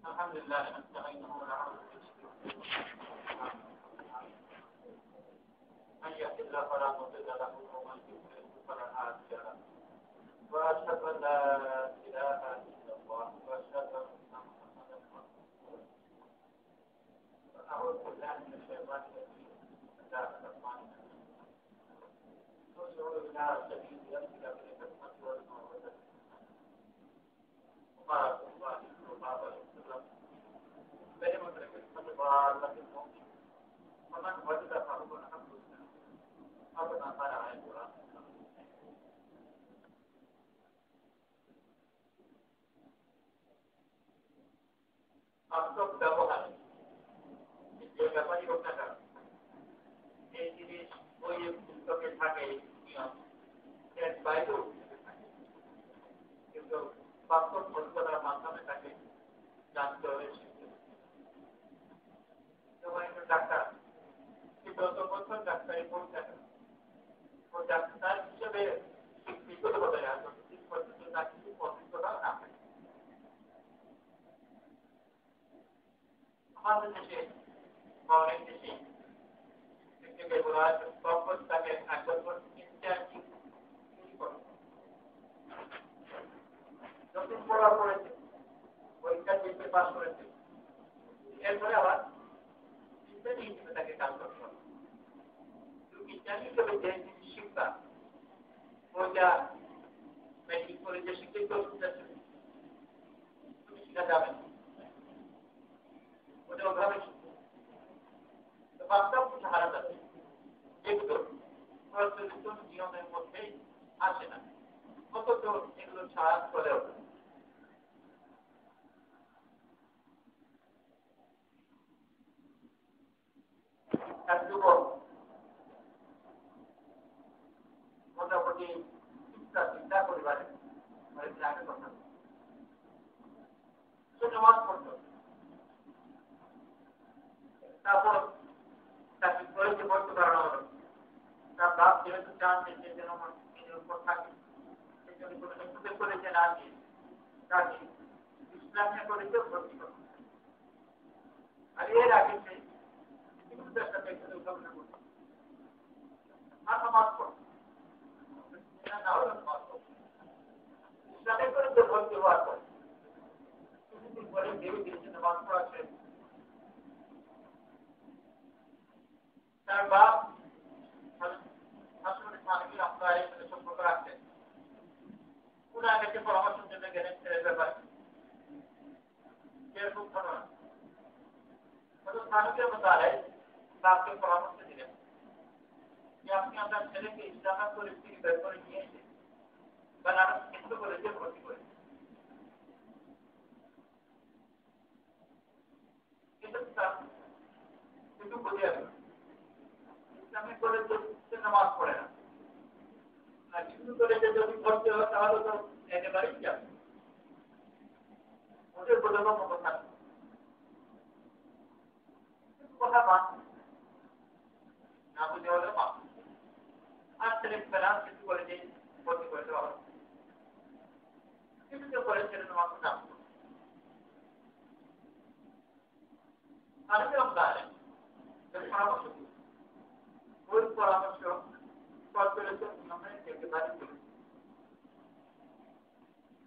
Alhamdulillah, nasta'inu wa na'udhu من يهد الله فلا مضل له ومن يضلل فلا هادي له واشهد ان لا اله الا الله واشهد ان محمدا رسول الله اعوذ بالله من الشيطان الرجيم بسم الله الرحمن الرحيم ادعو الى سبيل ربك بالحكمه والموعظه وقال الله صلى الله عليه وسلم كلمه الحكمه ضاله المؤمن ومن وجد فهو الحمد لله أبدا فلا عين ولا বাস্তব ব্যবহারে যে ব্যাপারই হোক না কেন এই জিনিস ওই পুস্তকে থাকে নিয়ম এর বাইরেও কিন্তু বাস্তব অভিজ্ঞতার মাধ্যমে তাকে জানতে হবে শিখতে হবে। যেমন একজন ডাক্তার সে যত বছর ডাক্তারি পড়ছেন ও ডাক্তার হিসেবে স্বীকৃত হতে যায় যতদিন পর্যন্ত তার কিছু অভিজ্ঞতা না থাকে। আমাদের দেশে বা অনেক দেশে থেকে বলা হয় প্রপোজ তাকে এক বছর ইন্টার্নশিপ করে যতদিন পড়া করেছে পরীক্ষা দিতে পাস করেছে এরপরে আবার ইন্টার্নি হিসেবে তাকে কাজ করতে হবে। ইন্টার্নি হিসেবে যে শিক্ষা ওইটা মেডিকেল কলেজে শিক্ষিত তুমি শিখা যাবে না ওটা ওভাবে বাস্তব কিছু হারাত আছে যেগুলো প্রচলিত নিয়মের মধ্যেই আসে না অথচ এগুলো ছাড়া চলেও এক যুবক মোটামুটি চিন্তা পরিবারে অনেকদিন আগে কথা সে নামাজ পড়তো তারপর তাকে কলেজে ভর্তি করানো হলো তার বাপ যেহেতু চান যে যেন নিজের উপর থাকে সেই জন্য কোনো হিন্দুদের কলেজে না দিয়ে তাকে ইসলামিয়া কলেজে ভর্তি করতে আর এর আগে সে হিন্দুদের সাথে একসাথে উদ্ভাবনা করত আর নামাজ পড়ত ইসলামের কলেজে ভর্তি হওয়ার পর কিছুদিন পরে ধীরে ধীরে নামাজ পড়া শেষ তার বাপ আসলে স্বামীকে আপনার সাথে সম্পর্ক রাখতেন ওনার কাছে পরামর্শ জন্য গেলেন ছেলের ব্যাপারে সেরকম ঘটনা স্বামীকে মতালে বাপকে পরামর্শ দিলেন যে আপনি আপনার ছেলেকে ইসলামের কলেজ থেকে বের করে নিয়ে এসে বেনারস হিন্দু কলেজে ভর্তি করে কিন্তু বুঝে গেল ইসলামিক কলেজে নামাজ পড়ে না আর হিন্দু কলেজে যদি ভর্তি হয় তাহলে তো একেবারেই যাবে ওদের বোঝানোর মতো থাকবে কথা মান না বুঝে হলে মান আর ছেলে বেনারস হিন্দু কলেজে ভর্তি করে দেওয়া হবে কিন্তু করে ছেলে নামাজ না আমি আপনার পরামর্শ ওই পরামর্শ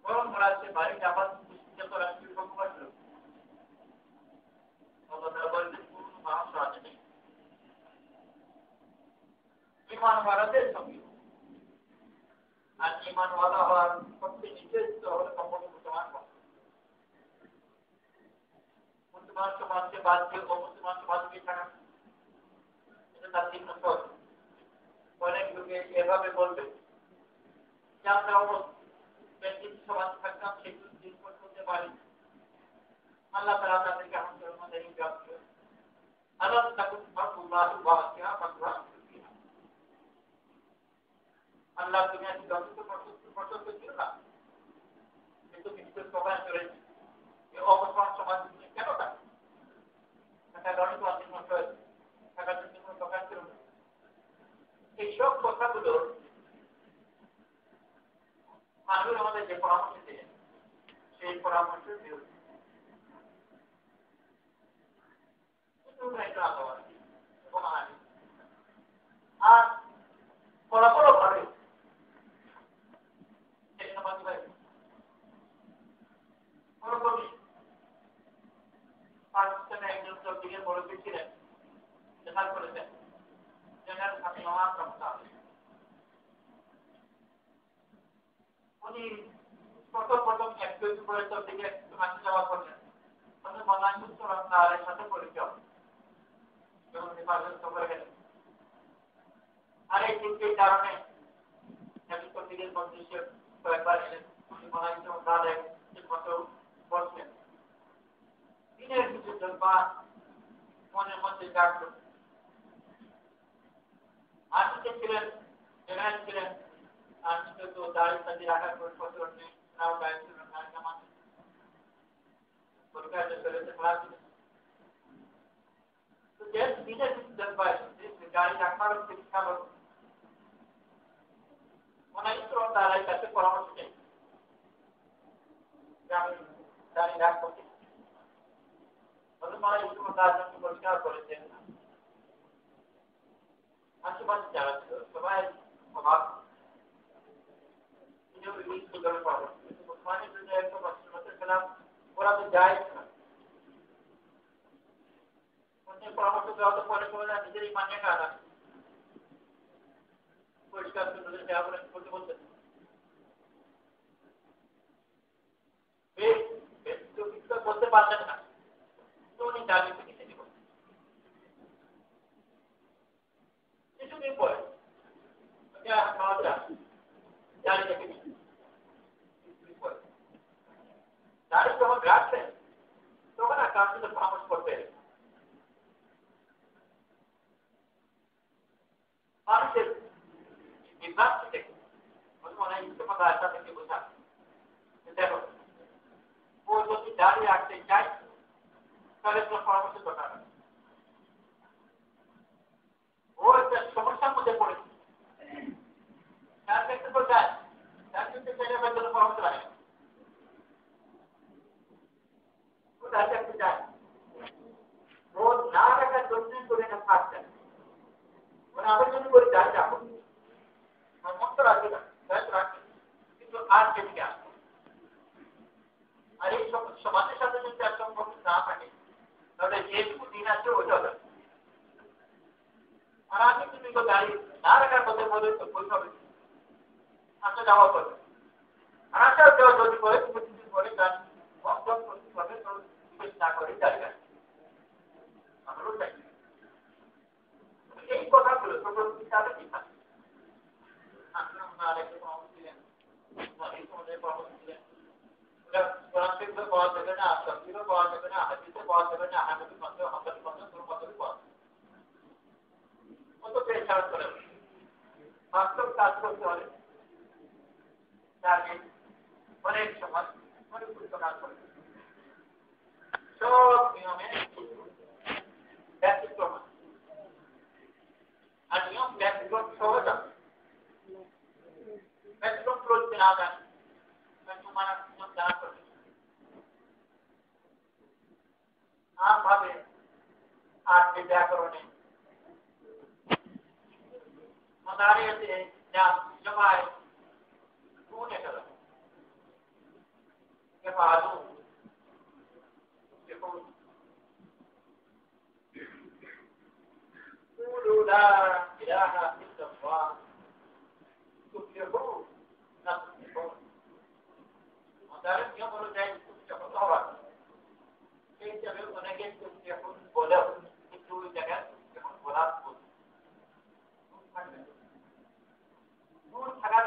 বরং বলা হচ্ছে বাড়ির আবার যত রাষ্ট্রীয় ভগবান মানুষ আছে ইমানওয়ালাদের সঙ্গে আর ইমানওয়ালা হওয়ার সবচেয়ে নির্দেশিত হলে সম্পর্ক মুসলমান সমাজকে বাদ দিয়ে অমুসলমান সমাজকে ছাড়া এটা তার তিন নম্বর অনেক লোকে এভাবে বলবে যে আমরা সমাজ থাকতাম সেগুলো দিন করতে পারি আল্লাহ তাআলা তাদেরকে আমাদের মধ্যে ইনকাম করে আল্লাহ তাকুন ফাতুল্লাহু ওয়াসিআ ফাতওয়া আল্লাহ দুনিয়া কি যত ছিল না কিন্তু কিছু সবাই চলে এই অবস্থান সমাজ কেন থাকে একটা গণিত অধ্যয়ন করে থাকার জন্য কোনো দোকান ছিল না এইসব কথাগুলো এটা আলাদা কোনো হানি আর ফলাফলও ভালো সেই সমাজ ভাই ওরকমই পাকিস্তানে একজন চব্বিশের মুরব্বী ছিলেন জেনার করেছেন জেনার আপনি আমার ক্ষমতা উনি প্রথম একটু করে চব্বিশে একটু হাঁটতে যাওয়া করলেন তাদের মনাঞ্চল তার সাথে পরিচয় যখন নির্বাচন করে গেলেন আর এই তিনটির কারণে চব্বিশের মন্ত্রীকে কয়েকবার এলেন উনি মনাঞ্চল তাদের ঠিক মতো বসলেন দিনের কিছু জলপা মনের মধ্যে জাগল আর্মিতে ছিলেন জেনারেল ছিলেন আর্মিতে তো দাঁড়িয়ে সাজি রাখার পরিপত্র নেই তাও দায়িত্ব নায়িকা পরীক্ষা চলেছে ক্লাস তো যে দিনের কিছু জলপা গাড়ি রাখার শিক্ষা মনাঞ্চল তারাই কাছে পরামর্শ নেই আমি দাঁড়িয়ে রাখবো মারা ইসলাম তার জন্য পরিষ্কার করেছেন আশেপাশে যারা ছিল সবাই অবাক মুসলমানের জন্য একদম খেলাম ওরা তো যায় না অন্যের পরামর্শ দেওয়া তো পরে করে না নিজেরই মানে কারা পরিষ্কার দেওয়া বলে বলতে বলতে বলতে পারলেন না উনি দাবি থেকে তিনি কিছুদিন পরে দাঁড়িয়ে দেখে দাঁড়িয়ে যখন রাখলেন তখন আর কার সাথে পরামর্শ করতে মানুষের বিভ্রান্তি থেকে মনে হয় ইস্তফা আশা থেকে বোঝা দেখো ও যদি দাঁড়িয়ে রাখতে চায় তাহলে তোমার পরামর্শ দরকার ও একটা সমস্যার মধ্যে পড়েছে তার দেখতে তো যায় তার কিন্তু ছেলে জন্য পরামর্শ লাগে ও দাঁড়িয়ে রাখতে চায় ও না রাখার জন্য করে না থাকছে মানে আমার জন্য করে দাঁড়িয়ে রাখো মন তো রাখবে না দায়িত্ব রাখবে কিন্তু আর সেদিকে আসবে আর এই সমাজের সাথে যদি এক সম্পর্ক না থাকে তাহলে যেটুকু দিন আছে ওইটা হবে আর আমি তুমি তো গাড়ি না রাখার কথা বলে তো বই হবে আসা যাওয়া করবে আর আসা যাওয়া যদি করে তুমি কিছু করে গাড়ি অন্তর করতে হবে তো না করে দাঁড়িয়ে রাখবে আমারও চাই এই কথাগুলো সকল হিসাবে কি থাকে আপনার আরেকটু কম ছিলেন এই সময় কম ছিলেন কোরআন শরীফে পাওয়া যাবে না তাফসীরে পাওয়া যাবে না হাদিসে পাওয়া যাবে না হানাফি মাযহাব হাম্বলি মাযহাব কোন মাযহাবে পাওয়া যাবে কত পেশার করে বাস্তব কাজ করতে হলে তাকে অনেক সময় অনেক কিছু কাজ করে সব নিয়মে ব্যতিক্রম আর নিয়ম ব্যতিক্রম সহজ আছে ব্যতিক্রম করতে না জানি তোমার নিয়ম জানা করবে ভাবে আর ব্যাকরণে মদারিয়াতে যা জমায় কোন এটা يفعلون يقول قولوا لا إله إلا الله تفلحون تفلحون مدارس يوم الجاي تفلحون الله كيف يقول أنا جيت تفلحون ولا تقول جاهز تفلحون ولا تقول نور থাকার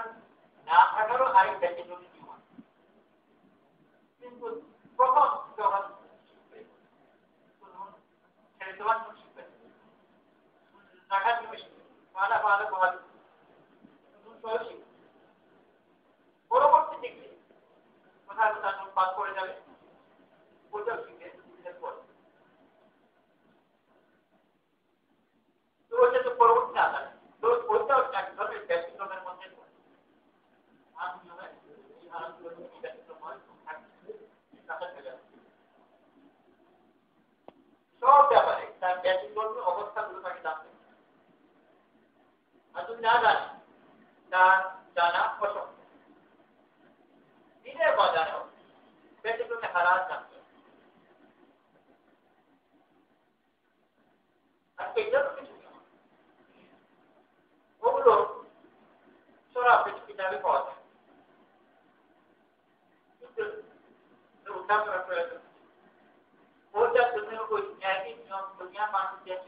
না থাকারও আরেক ব্যক্তিগত জীবন কিন্তু প্রথম যখন ছেড়ে দেওয়ার জন্য শিখবেন রাখার জন্য শিখবেন পালা পালা পালা শিখবেন পরবর্তী দিকে কোথায় কোথায় পাস করে যাবে ওইটাও শিখে পরে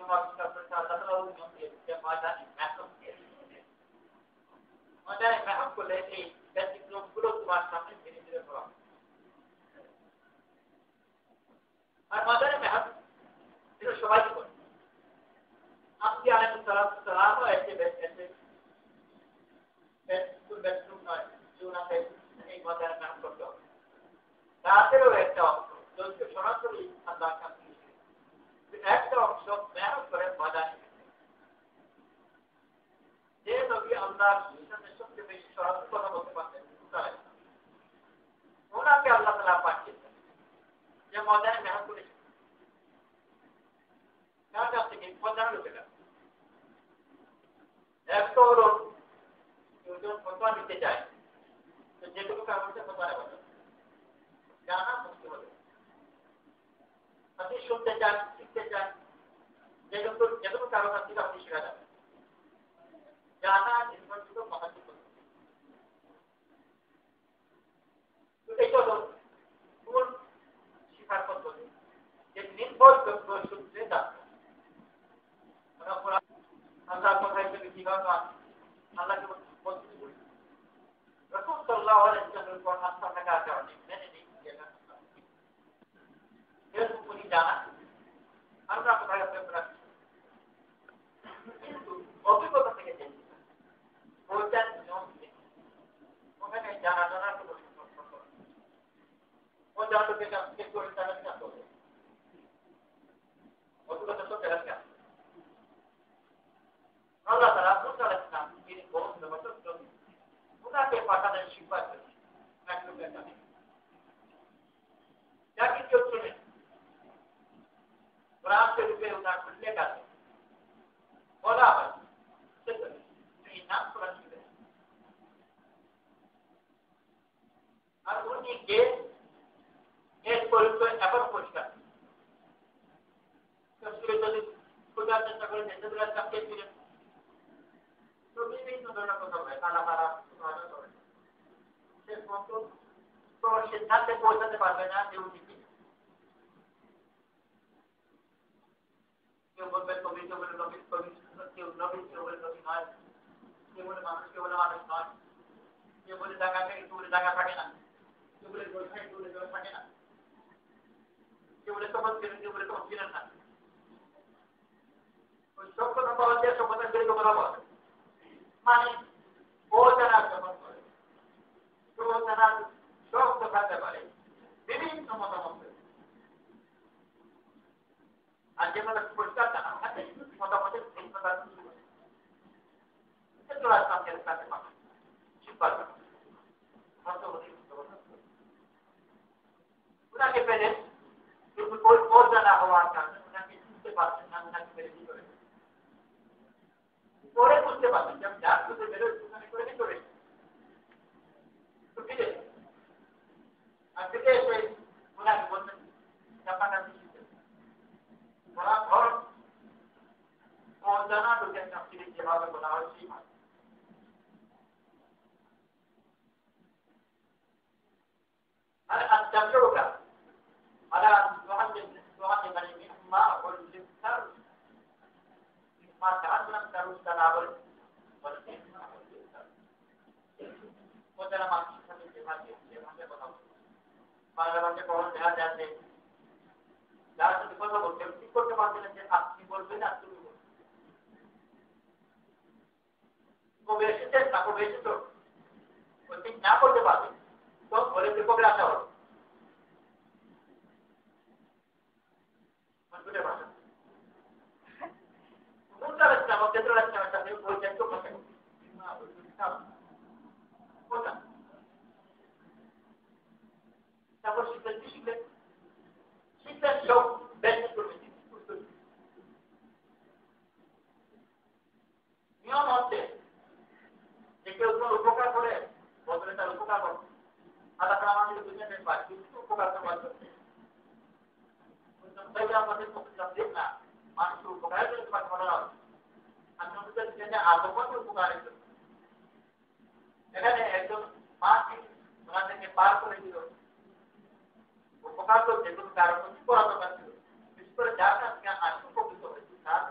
নিয়ম আবিষ্কার করেছে আল্লাহ তাআলা ওই নিয়ম দিয়ে যে ময়দানে মেহনত দিয়ে ময়দানে মেহনত করলে এই ব্যতিক্রমগুলো তোমার সামনে ধীরে ধীরে করা আর ময়দানে মেহনত এটা সবাই করে আপনি আলাইহিস সালাম এসে ব্যতিক্রম নয় জীবনাতে এই ময়দানে মেহনত করতে হবে রাতেরও একটা অংশ যদি সরাসরি আল্লাহ কাছে একটা অংশ মেহনত করে ময়দানে যে নবী আল্লাহর সাথে সবচেয়ে বেশি সরাসরি কথা বলতে পারতেন ওনাকে আল্লাহ তাআলা পাঠিয়েছেন যে ময়দানে মেহনত করেছেন কার কাছ থেকে ময়দানে লোকেরা একটা হলো কেউ যখন ফতোয়া নিতে চায় তো যেটুকু কাগজে ফতোয়া নেওয়া যায় জানা মুক্তি হবে আপনি শুনতে চান শিখতে চান যেটুকু কাগজ আপনি আপনি শেখা যাবে জানা নির্ভরযোগ্য মহাযুক্ত এটা হল মূল শিক্ষার পদ্ধতি যে নির্ভরযোগ্য সূত্রে যাত্রা আল্লাহ কোথায় থেকে কিভাবে আল্লাহকে বলতে বলি রাসূল সাল্লাল্লাহু আলাইহি ওয়াসাল্লামের উপর আস্থা থাকার কারণে মেনে নিই যেহেতু উনি জানা আমরা কোথায় রাখছি কিন্তু অভিজ্ঞতা থেকে জেনে ওইটার নিয়ম ওখানে জানার কোনো ও জানতে চেক করে তারা কি আসবে অভিজ্ঞতা তো ফেরাতে আসবে আল্লাহ তাআলা মুসা আলাইহিস সালাম যিনি বহু বছর ধরে ওনাকে পাঠালেন শিক্ষা করতে একদম বেকার যা কিছু শুনে কোরআন শরীফে ওনার উল্লেখ আছে বলা হয় এই নাম কোরআন শরীফে আর উনি কে এর পরিচয় এখন পরিষ্কার যদি খোঁজার চেষ্টা করে যেগুলো চাপিয়ে ছিলেন তো বিভিন্ন ধরনের কথা বলে তারা করে শেষ পর্যন্ত কোনো সিদ্ধান্তে পৌঁছাতে পারবে না যে উনি কেউ বলবে কবি কেউ বলে নবী কবি কেউ নবী কেউ বলে নবী নয় কেউ বলে মানুষ কেউ বলে মানুষ নয় কেউ বলে জায়গা থেকে কেউ বলে জায়গা থাকে না কেউ বলে জল থাকে কেউ বলে জল থাকে না কেউ বলে শপথ ছিলেন কেউ বলে শপথ ছিলেন না ওই সব কথা বলা যায় শপথের বিরুদ্ধে কথা বলে মানে ও যারা শপথ করে তো যারা সব দেখাতে পারে বিভিন্ন মতামত আর যে কথা পরিষ্কার জানা থাকে মতামতের ভিন্নতা সেগুলো আসলে কাছে পাবে শিক্ষা ওনাকে পেলে কিন্তু ওর জানা হওয়ার কারণে ওনাকে বুঝতে পারছেন না ওনাকে পেরে কি করে পরে বুঝতে পারছেন যে যার খুঁজে বেরোয় ওখানে করে কি করে তো ফিরে আর ফিরে এসে ওনাকে বলছেন জাপানটা শিখতে ওরা ঘর অজানা লোকের কাছে যেভাবে বলা হয় সেই ভাবে আর التجربة على معلم مما والذكر مما تعلم دروس تناول وتنام في যেভাবে কথা বলে বাংলা ভাষায় কখন দেখা যাচ্ছে যার সাথে কথা বলতে ঠিক করতে পারছেন যে আপনি বলবেন আর তুমি বলবেন কবে এসেছে না কবে এসেছো ওই ঠিক না করতে পারবেন তো বলে যে কবে আসা হবে ভাষা মুসা আলাইহিস সালাম কেন্দ্র রাখতে সাথে ওই যে তো কথা তারপর শিখলেন সব ব্যাখ্যা করবে নিয়ম হচ্ছে যে কেউ কোনো উপকার করে বদলে তার উপকার করে আল্লাহ তাআলা আমাদের দুজনের পায় কিছু উপকার করবার জন্য আমাদের মুক্তির না মানুষের উপকারের জন্য তোমাকে বলা হবে আমি নবীদের জন্য আগমনের উপকারের জন্য এখানে একজন মাকে ওনাদেরকে পার করে দিল উপকার করতে কোনো কারণ করা দরকার ছিল বিশেষ করে যার কাছে আমি উপকৃত হয়েছি তার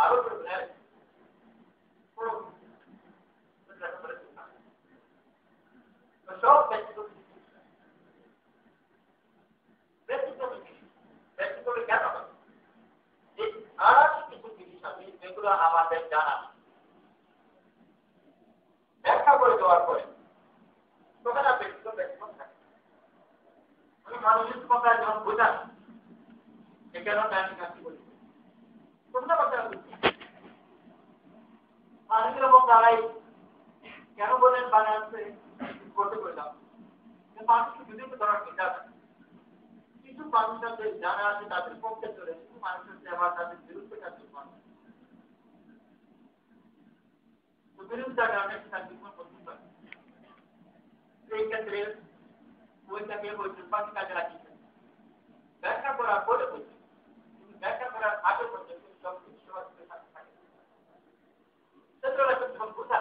আরো করে সব ব্যক্তিগত ব্যক্তিগত কেন যে আর কিছু জিনিস আছে যেগুলো আমাদের জানা ব্যাখ্যা করে দেওয়ার পরে তখন আর ব্যক্তিগত ব্যক্তিগত থাকে আমি মানুষের কথা যখন বোঝান যে কেন আমি কাজটি বলি তোমরা কথা মানুষের এবং তারাই কেন বলেন বানাচ্ছে করতে বললাম মানুষকে বিভিন্ন ধরনের কিতাব কিছু মানুষ আছে যারা আছে তাদের পক্ষে চলে কিছু মানুষের সেবা তাদের বিরুদ্ধে কাজ করে বিরুদ্ধে কারণে তার জীবন বদলে পারে এই ক্ষেত্রে ওইটাকে ওই দুর্ভাগ্য কাজে রাখিছে ব্যাখ্যা করার পরে বলছে কিন্তু ব্যাখ্যা করার আগে পর্যন্ত সব কিছু থাকে সেটা যখন বোঝা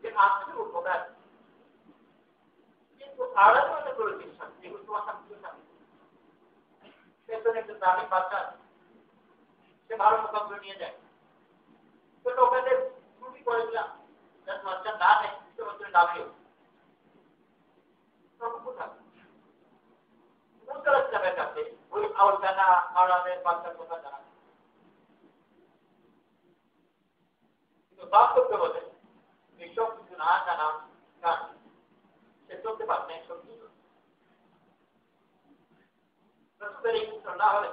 যে আসলে উপকার কিন্তু আলাদা করে জিনিস আছে যেগুলো তোমার সামনে সেখানে একটা দামি বাচ্চা সে ভালো মোকাবিলা নিয়ে যায় তো ওখানে ছুটি করে দিলাম যার বাচ্চা না নেই সে বছরে নামিও তখন কোথাও বুঝতে পারছিলাম কাছে ওই আউল জানা আরামের বাচ্চার কথা জানা কিন্তু বাস্তব বলে এইসব কিছু না জানা কাজ সে চলতে পারছে না সব কিছু রসুলের এই পুত্র না হলে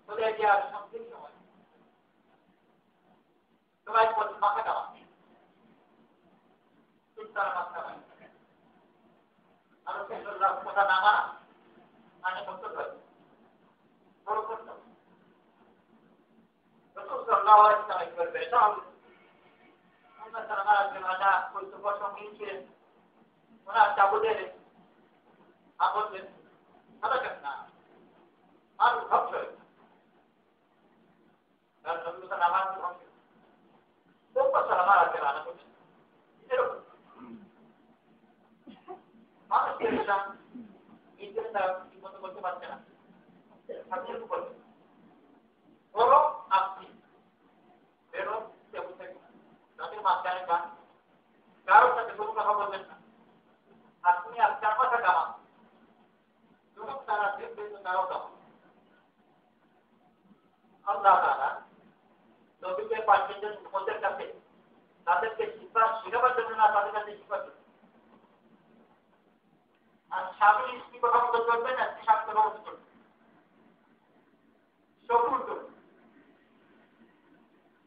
চলে গিয়ে আর সবদিন সময় সবাই বলছে মাথা খাওয়া চিন্তার মাথা হয় আর কথা না মানা মানে করতে হয় বড় করতে হবে রসুল সাল্লাল্লাহু আলাইহি ওয়াসাল্লাম করবে এটা হবে আমরা সালামার জন্য কর্তব্য সঙ্গী ছিলেন ওরা চাবুদের আপদের সাদাকাত না আর ধ্বংস হয়ে কারণ নবী সালামার ধ্বংস কর্তব্য সালামার আগে রানা করছেন এরকম মানুষকে এসলাম নিজের তারা ঠিক মতো করতে পারছে না সাথে করবে বড় আপনি বেরো কেবল থেকে তাদের মাঝখানে গান কারোর সাথে কোনো কথা বলবেন না আপনি আর চার মাথা কামান যখন তারা দেখবেন তো তারাও কামান আল্লাহ তাআলা নবীকে পাঠিয়েছেন উম্মতের কাছে তাদেরকে শিখাবার জন্য না তাদের কাছে শিখার জন্য আর স্বামী স্ত্রী কথা মতো চলবে না স্বামী কথা মতো চলবে সবুর চলবে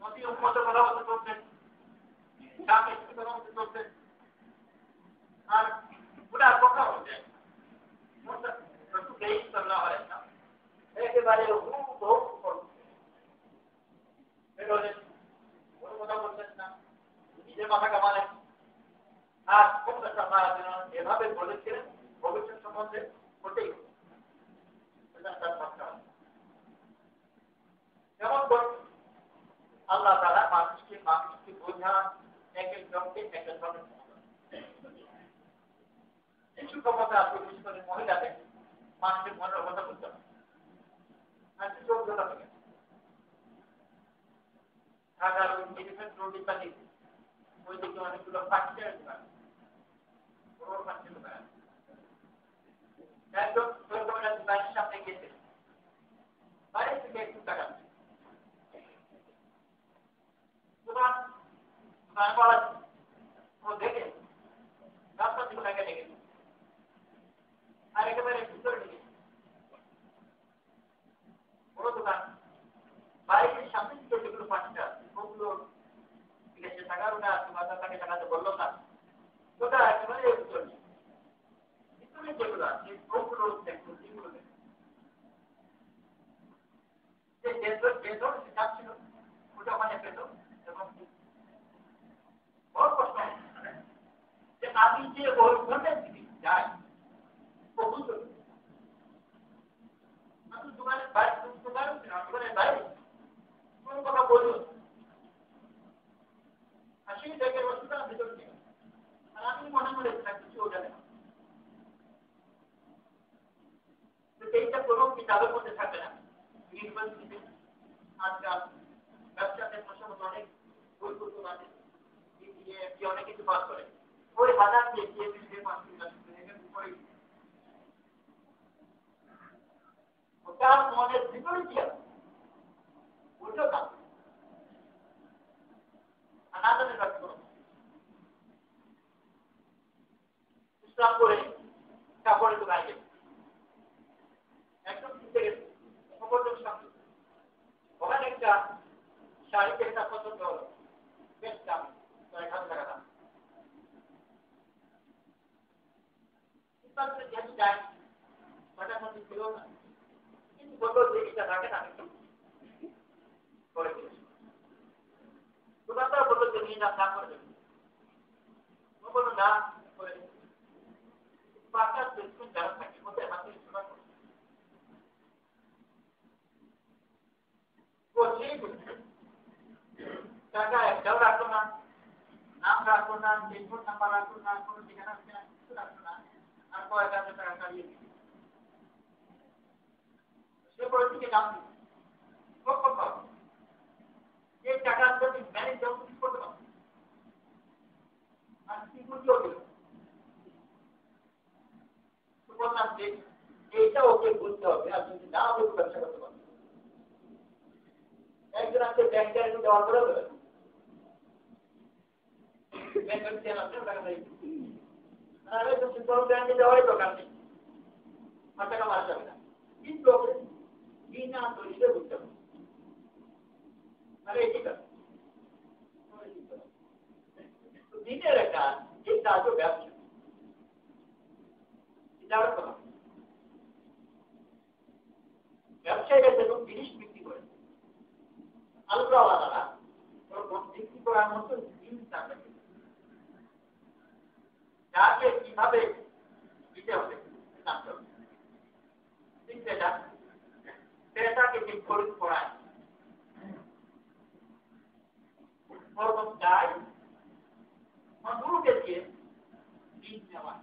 নদী উম্মতের কথা মতো চলবেন স্বামী স্ত্রী কথা মতো চলবেন আর পুরা কথা হয়ে যায় একেবারে কোনো কথা বলছেন না নিজের মাথা কামালেন আর এভাবে বলেছিলেন ভবিষ্যৎ সম্বন্ধে ঘটেই যেমন আল্লাহ তাআলা মানুষকে বোঝা এক একজনকে এক এক ধরনের কিছু ক্ষমতা আছে বিশেষ করে মহিলাদের মানুষের মনের কথা বলতে হবে আর কিছু অভিজ্ঞতা থেকে ঢাকার রোড ইত্যাদি ওই দিকে অনেকগুলো পাখি একজন বাড়ির সামনে গেছে বাড়ি থেকে একটু টাকা ও দেখে রাস্তা দিকে টাকা লেগে আর একেবারে ভিতরে ঢেকে বড় দোকান বাড়ির সামনে দিকে যেগুলো পাখিটা ওগুলো বিদেশে টাকার ওটা তাকে টাকাতে বললো না ওটা একেবারে ভিতরে যেগুলো আছে ওগুলো দেখবো যেগুলো যে ধরনের যাচ্ছিল ওটা ওখানে পেত এবং বড় প্রশ্ন যে আমি যে ওই ধরনের দিকে যাই ও বুঝতে আমি দোকানের বাইরে দোকানের বাইরে কোন কথা বলল আসি দেখে ওষুধটা ভিতর থেকে আর আমি মনে মনে কিছু ওটা নেই এইটা কোনো কিতাবের মধ্যে থাকে না ইউনিভার্সিটিতে আজকাল মানে অনেক কিছু পাস করে ওই হাজার দিয়ে পাস করে ওটার মনের ভিতরে কি আছে ওটা কাজ আনাদের কাজ করো ইসলাম করে কাপড়ে তো গায়ে একদম শিখে গেছে অপরজন সামনে ওখানে একটা শাড়িতে একটা পছন্দ হলো বেশ দাম 1,000 টাকা দাম ইসলামে যেহেতু যায় ওটার মধ্যে ছিল না কিন্তু বললো যে এটা থাকে না করে দিয়েছে দোকানদার বললো যে নিয়ে দাম করে দেবে ও বললো না করে বাচ্চার প্লেসমেন্ট যারা থাকে ওদের হাতে সেবা করে ও ঠিক টাকা একটাও রাখলো না নাম রাখলো না টেলিফোন নাম্বার রাখলো না কোনো ঠিকানা কিছু রাখলো না আর কয়েক হাজার টাকা কাটিয়ে দিল সে পরিস্থিতি দাম দিল এই টাকা যদি ম্যানেজ করতে পারো আর কি বুঝিও দিল বললাম যে এইটা ওকে বুঝতে হবে আর যদি না ওকে ব্যবসা করতে পারবে একজন আছে ব্যাংকের দেওয়ার করে দেবে ব্যাংকের চেন আছে টাকা দেয় আর একজন সিম্পল ব্যাংকে দেওয়ারই দরকার নেই আর টাকা মারা যাবে না কিন্তু ওকে বিনা দোষে বুঝতে হবে আরে ঠিক আছে দিনের একটা এই কাজও ব্যবসা ব্যবসায়ীরা যখন জিনিস বিক্রি করে আলাদা আলাদা বিক্রি করার মতো জিনিস থাকে যাকে কিভাবে দিতে হবে জানতে হবে ক্রেতাকে ঠিক খরিদ করায় যায় গুরুকে দিয়ে বীজ নেওয়া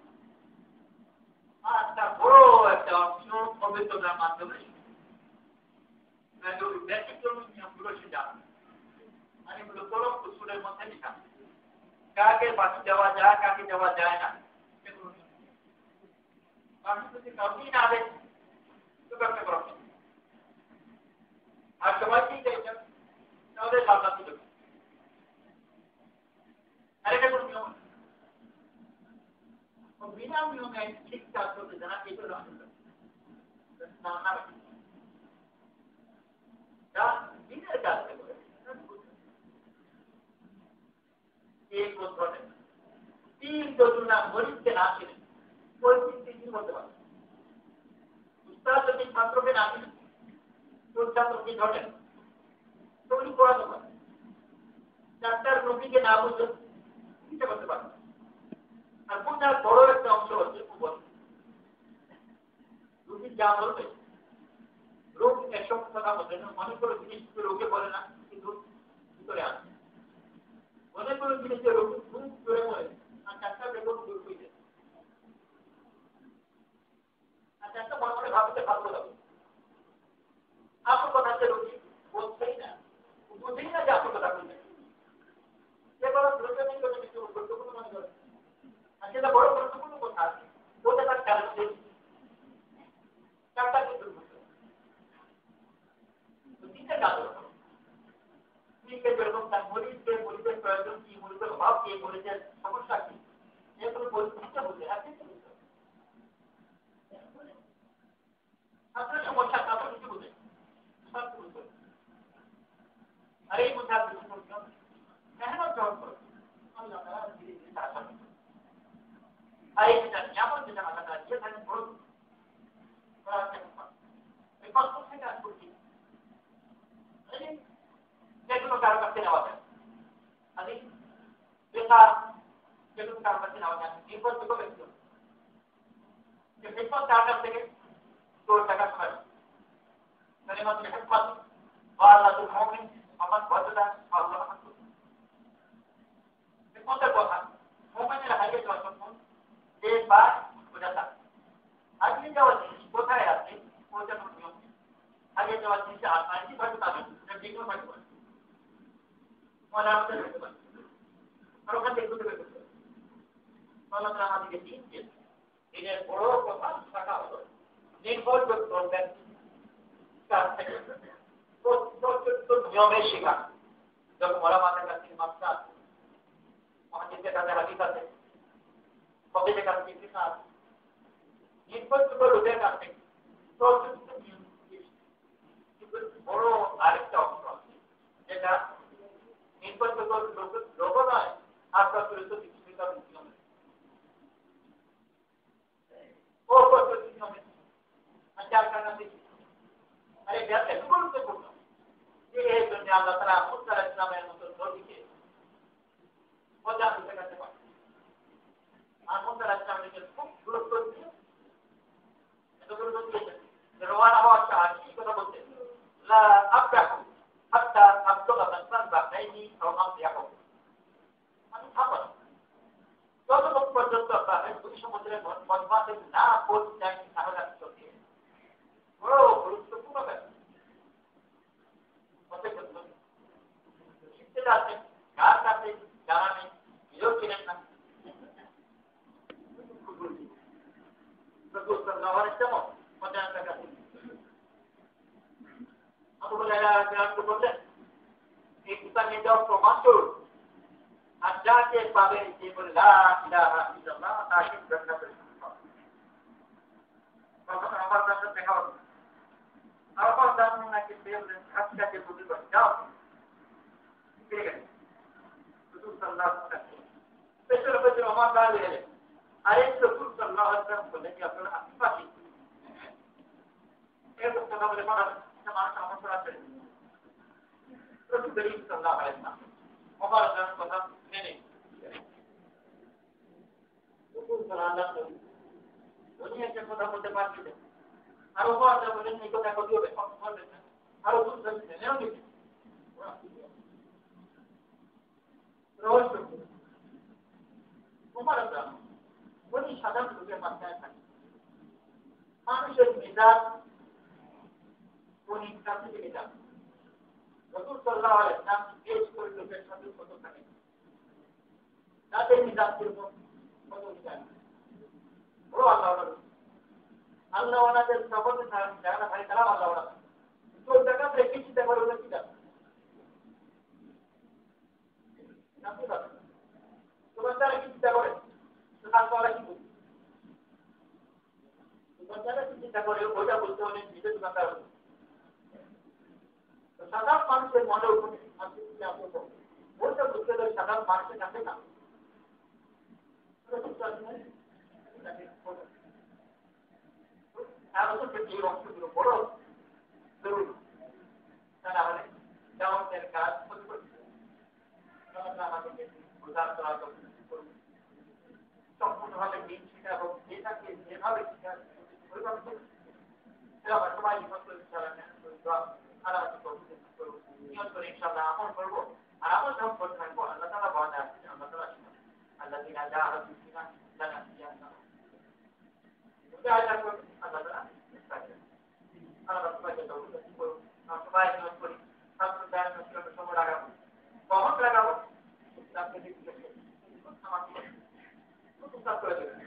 আর একটা বড় একটা অপশন অভিজ্ঞতার মাধ্যমে ব্যতিক্রমী নিয়মগুলো সে জানে মানে এগুলো কলম কুসুরের মধ্যে লেখা কাকে পাশে যাওয়া যায় কাকে যাওয়া যায় না সেগুলো যদি কাউকেই না দেয় তো ব্যবসা করা আর সবাইকেই চাইছেন তাহলে লাভ দিল আর এটা কোনো নিয়ম বিনা নিয়মে ঠিক কাজ করতে জানা এটা দিনের কাজ করে তিন দোজনা গরিবকে না ছিলেন পরিস্থিতি কি করতে পারে উস্তাদ যদি ছাত্রকে না ছিলেন তোর ছাত্র কি ধরেন তৈরি করাতে পারে ডাক্তার রোগীকে না বুঝলেন চিকিৎসা করতে পারে আর পূজার বড় একটা অংশ হচ্ছে উপর রোগী যা বলবে রোগ এসব কথা বলবে না মনে করে জিনিস রোগে বলে না কিন্তু ভিতরে আসে মনে করে জিনিসের রোগ খুব জোরে বলে আর ডাক্তার বেতন দূর হয়ে যায় আর ডাক্তার মনে মনে ভাবতে ভালো লাগবে আপনার কথা হচ্ছে রোগী বলছেই না বুঝেই না যে আপনার কথা বলবে সে বড় প্রয়োজনীয় করে কিছু গুরুত্বপূর্ণ মনে করে আর সেটা বড় গুরুত্বপূর্ণ কথা আছে ওটা তার খেয়াল নেই ডাক্তার কিন্তু তিনটে কাজ যেরকম তার মরিচের প্রয়োজন কি মরিচের অভাব কি মরিচের সমস্যা কি এগুলো পরিস্থিতিটা বুঝে আপনার সমস্যা আপনার কিছু বুঝে সব বুঝবে আর এই বুঝে আপনি কি করতে হবে মেহনত গ্রহণ করুন ধীরে ধীরে তার সাথে আর এই যেটা যেমন যেটা মাথা দিয়ে থাকেন ধরুন এই কষ্ট থেকে আজ করছি যেগুলো কারো কাছে নেওয়া যায় আমি বেকার যেগুলো কারো কাছে নেওয়া যায় নির্ভরযোগ্য ব্যক্তি বিপদ কার কাছ থেকে তোর টাকা শোনাবে মানে মাত্র হেফাজত বা আল্লাহর মুমিন আমার ভদ্রতা আল্লাহ বিপদের কথা মুমিনের হারিয়ে যাওয়ার জন্য যে বা বোঝাতা হারিয়ে যাওয়ার জিনিস কোথায় আছে বোঝানোর নিয়ম হারিয়ে যাওয়ার জিনিস আসমানি ভাবে পাবেন যেগুলো ভাবে মনে আমাদের হতে পারে আর ওখান থেকে খুঁজে বের করতে হবে। আল্লাহ তাআলা আমাদেরকে দিন দিয়েছে। দিনের বড় কথা থাকা হলো নির্ভরযোগ্য ব্যক্তি কাছ থেকে প্রত্যেক নিয়মের শিক্ষা। যখন ওলামাদের কাছে মাসলা আছে, মহাদিসের কাছে হাদিস আছে, ফকিহের কাছে ফিকহ আছে, নির্ভরযোগ্য লোকের কাছে প্রচলিত নিয়ম। কিন্তু বড় আরেকটা অংশ আছে যেটা নির্ভরযোগ্য লোক নয়, আর প্রচলিত বিশ্ববিদ্যালয় নিয়ম ও প্রচলিত নিয়মে যার কারণে আরে এত গুরুত্বপূর্ণ যে এই জন্য আল্লাহ তাআলা মুসা আলাইহিস সালামের মতো নবীকে মজা দিতে কাছে পাঠান। আর মুসা আলাইহিস সালামকে খুব গুরুত্ব দিয়ে এত গুরুত্ব দিয়েছেন যে রওয়ানা হওয়ার আগে কথা বলতে লা আবরাহু হাত্তা আবলুগা মাসফাল বাহরাইনি আও আমদিয়াহু। আমি থাকব যতক্ষণ পর্যন্ত বাহরাইন দুই সমুদ্রের মধ্যে না পৌঁছে যায় তাহলে আমি চলছি। বড় গুরুত্বপূর্ণ ব্যাপার। শিখতে যাচ্ছেন কার কাছে জানা নেই, নিজেও চিনেন না। বললেন এই কিতাব নিয়ে যাওয়া প্রমাণ করুন, আর যাকে পাবেন যে বলে লা ইলাহা ইল্লাল্লাহ তাকে জান্নাতে তখন আমার কাছে দেখা হলো। আমার দাম নাকি বললেন আজকে বুঝতে পারি যাও ঠিক আছে। রাসূল সাল্লাল্লাহু আলাইহি ওয়াসাল্লাম পেছনে পেছনে আমার দাঁড়িয়ে গেলেন। আর এই রাসূল সাল্লাল্লাহু আলাইহি ওয়াসাল্লাম বললেন যে আপনারা আশপাশে এরকম কথা বলে মানুষ আমার পর আছে। রাসূল সাল্লাল্লাহু আলাইহি ওয়াসাল্লাম আমার কথা মেনে রাসূল সাল্লাল্লাহু আলাইহি ওয়াসাল্লাম উনি একটা কথা বলতে পারছিলেন। আর ওমর বলেন এই কথা কই হবে বলবেন না। আর রাসূল সাল্লাল্লাহু আলাইহি ওয়াসাল্লাম রহস্য ওমর উনি সাধারণ লোকের মাথায় থাকে। মানুষের মেজাজ উনি কাছে থেকে যান। রাসূল সাল্লাল্লাহু আলাইহি ওয়াসাল্লাম এই করে লোকের সাথে কত থাকে, তাদের মেজাজ কিরকম কত জানে। বড় আল্লাহ ওনাদের সকলের জায়গা ভাই তারা আল্লাহ ওরা তো জায়গা থেকে চিন্তা করে ওরা কি যাবে তোমার তারা কি চিন্তা করে তারা কি বলছে তোমার যারা কি চিন্তা করে ওইটা বলতে হলে নিজে দোকানদার হবে। সাধারণ মানুষের মনে উপরে ওইটা বুঝতে গেলে সাধারণ মানুষের কাছে না এই অংশগুলো বড় জরুরি। তারা হলে দাওয়াতের কাজ আমাদেরকে প্রচার করা সম্পূর্ণভাবে দিন শিখাবো যেটাকে যেভাবে শিখাবে সবাই নিয়ত করে ইনশাআল্লাহ আমল করবো। আর আমল যখন করতে থাকবো আল্লাহ তাআলা বলে আসছে আল্লাহ তাআলা শিখাবে আল্লাহ দিনা যা আর দিনা জানা জানা আল্লাহ তাআলা আল্লাহ সবাইকে তৌফিক করুন। সবাই নিয়ত করি ছাত্র সময় লাগাবো কখন লাগাবো আমাকে করে দেবেন